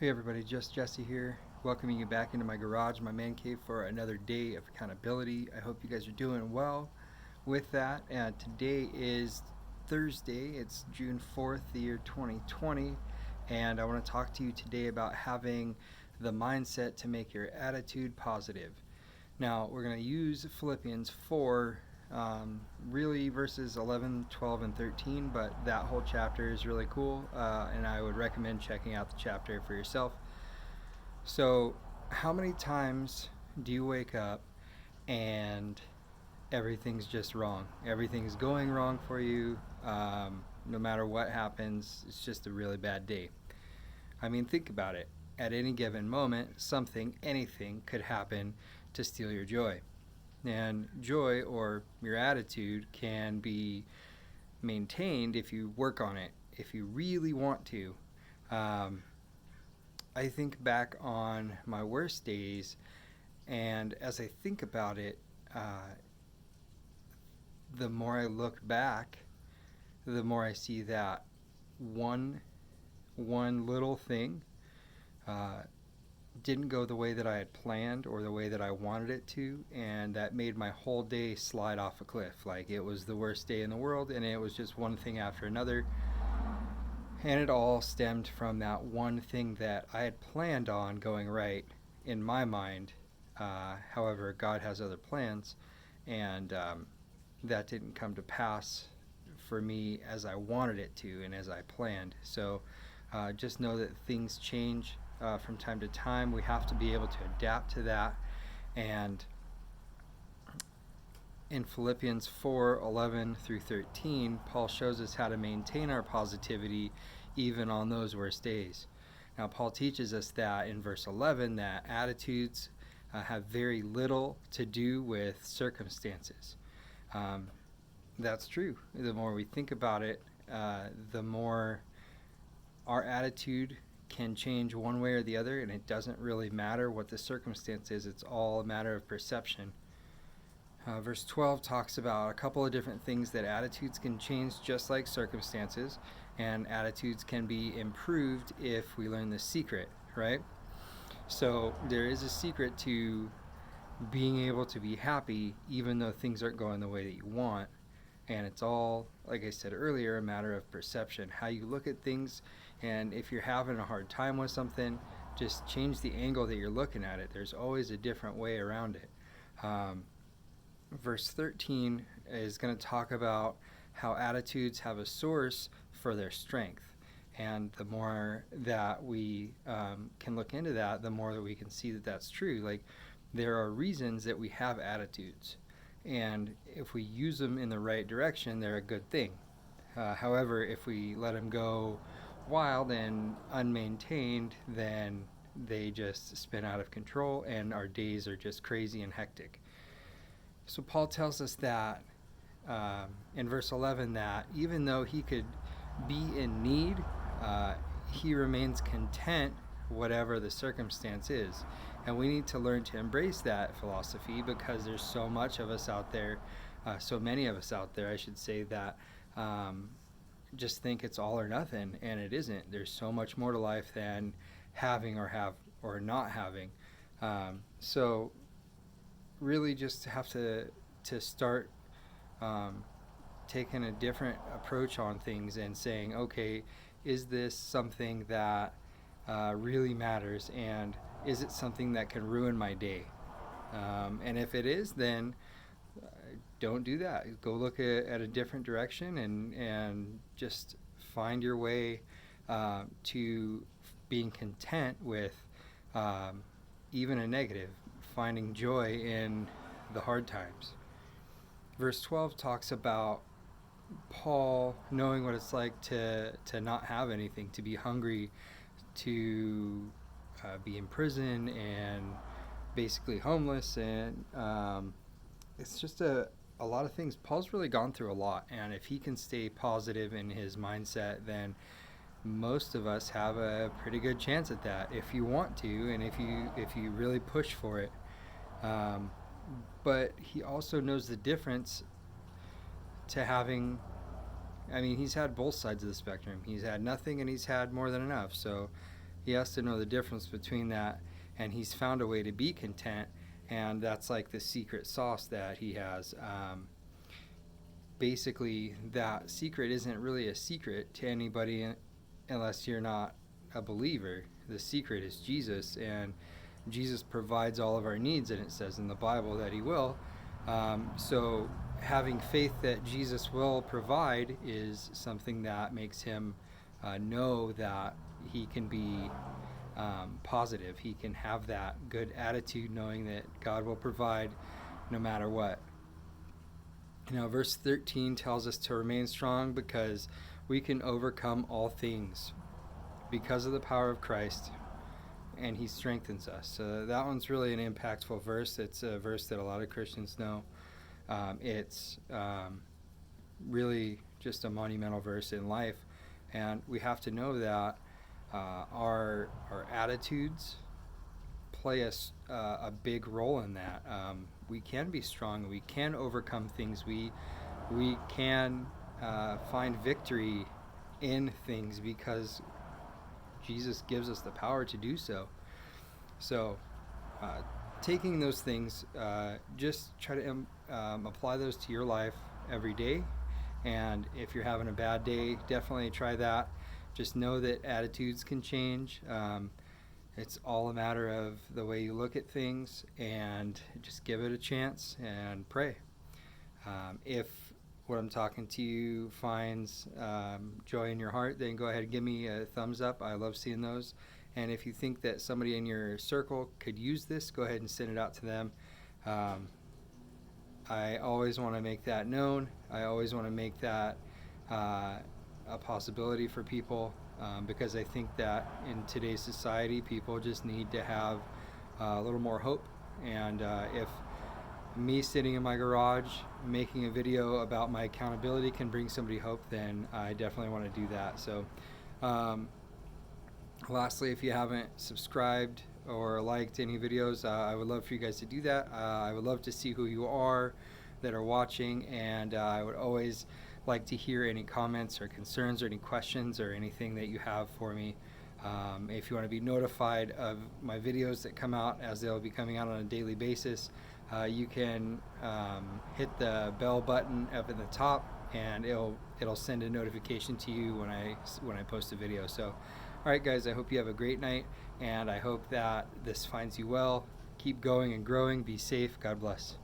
Hey everybody, just Jesse here, welcoming you back into my garage, my man cave, for another day of accountability. I hope you guys are doing well with that. Today is Thursday, it's June 4th, the year 2020, and I want to talk to you today about having the mindset to make your attitude positive. Now, we're going to use Philippians 4, really verses 11, 12, and 13, but that whole chapter is really cool, and I would recommend checking out the chapter for yourself. So, how many times do you wake up and everything's just wrong? Everything's going wrong for you. No matter what happens, it's just a really bad day. I mean, think about it. At any given moment, something, anything could happen to steal your joy. And joy, or your attitude, can be maintained if you work on it, if you really want to. I think back on my worst days, and as I think about it, the more I look back, the more I see that one little thing didn't go the way that I had planned or the way that I wanted it to, and that made my whole day slide off a cliff. Like, it was the worst day in the world, and it was just one thing after another, and it all stemmed from that one thing that I had planned on going right in my mind. However, God has other plans, and that didn't come to pass for me as I wanted it to and as I planned. So just know that things change from time to time. We have to be able to adapt to that. And in Philippians 4:11 through 13, Paul shows us how to maintain our positivity even on those worst days. Now, Paul teaches us that in verse 11 that attitudes have very little to do with circumstances. That's true. The more we think about it, the more our attitude can change one way or the other, and it doesn't really matter what the circumstance is. It's all a matter of perception. Verse 12 talks about a couple of different things that attitudes can change just like circumstances, and attitudes can be improved if we learn the secret, right? So there is a secret to being able to be happy even though things aren't going the way that you want. And it's all, like I said earlier, a matter of perception, how you look at things. And if you're having a hard time with something, just change the angle that you're looking at it. There's always a different way around it. Verse 13 is going to talk about how attitudes have a source for their strength. And the more that we can look into that, the more that we can see that that's true. Like, there are reasons that we have attitudes. And if we use them in the right direction, they're a good thing. However, if we let them go wild and unmaintained, then they just spin out of control and our days are just crazy and hectic. So Paul tells us that in verse 11 that even though he could be in need, he remains content whatever the circumstance is. And we need to learn to embrace that philosophy, because there's so much of us out there, so many of us out there, I should say, that just think it's all or nothing, and it isn't. There's so much more to life than having or not having. So really just have to start taking a different approach on things and saying, okay, is this something that really matters, and is it something that can ruin my day? And if it is, then don't do that. Go look at a different direction and just find your way to being content with even a negative, finding joy in the hard times. Verse 12 talks about Paul knowing what it's like to not have anything, to be hungry, to be in prison and basically homeless, and it's just a lot of things. Paul's really gone through a lot, and if he can stay positive in his mindset, then most of us have a pretty good chance at that if you want to, and if you really push for it. But he also knows the difference to having, I mean, he's had both sides of the spectrum. He's had nothing and he's had more than enough. So he has to know the difference between that, and he's found a way to be content, and that's like the secret sauce that he has. Basically, that secret isn't really a secret to anybody unless you're not a believer. The secret is Jesus, and Jesus provides all of our needs, and it says in the Bible that he will. So having faith that Jesus will provide is something that makes him know that he can be positive. He can have that good attitude, knowing that God will provide no matter what. Verse 13 tells us to remain strong because we can overcome all things because of the power of Christ, and he strengthens us. So that one's really an impactful verse. It's a verse that a lot of Christians know. It's really just a monumental verse in life, and we have to know that our attitudes play a big role in that. We can be strong. We can overcome things. We can find victory in things because Jesus gives us the power to do so. So taking those things, just try to apply those to your life every day. And if you're having a bad day, definitely try that. Just know that attitudes can change. It's all a matter of the way you look at things, and just give it a chance and pray. If what I'm talking to you finds joy in your heart, then go ahead and give me a thumbs up. I love seeing those. And if you think that somebody in your circle could use this, go ahead and send it out to them. I always want to make that known. I always want to make that a possibility for people. Because I think that in today's society, people just need to have a little more hope. And if me sitting in my garage making a video about my accountability can bring somebody hope, then I definitely want to do that. So lastly, if you haven't subscribed or liked any videos, I would love for you guys to do that. I would love to see who you are that are watching, and I would always like to hear any comments or concerns or any questions or anything that you have for me. If you want to be notified of my videos that come out, as they'll be coming out on a daily basis, you can hit the bell button up at the top, and it'll send a notification to you when I post a video. So all right, guys, I hope you have a great night, and I hope that this finds you well. Keep going and growing. Be safe. God bless.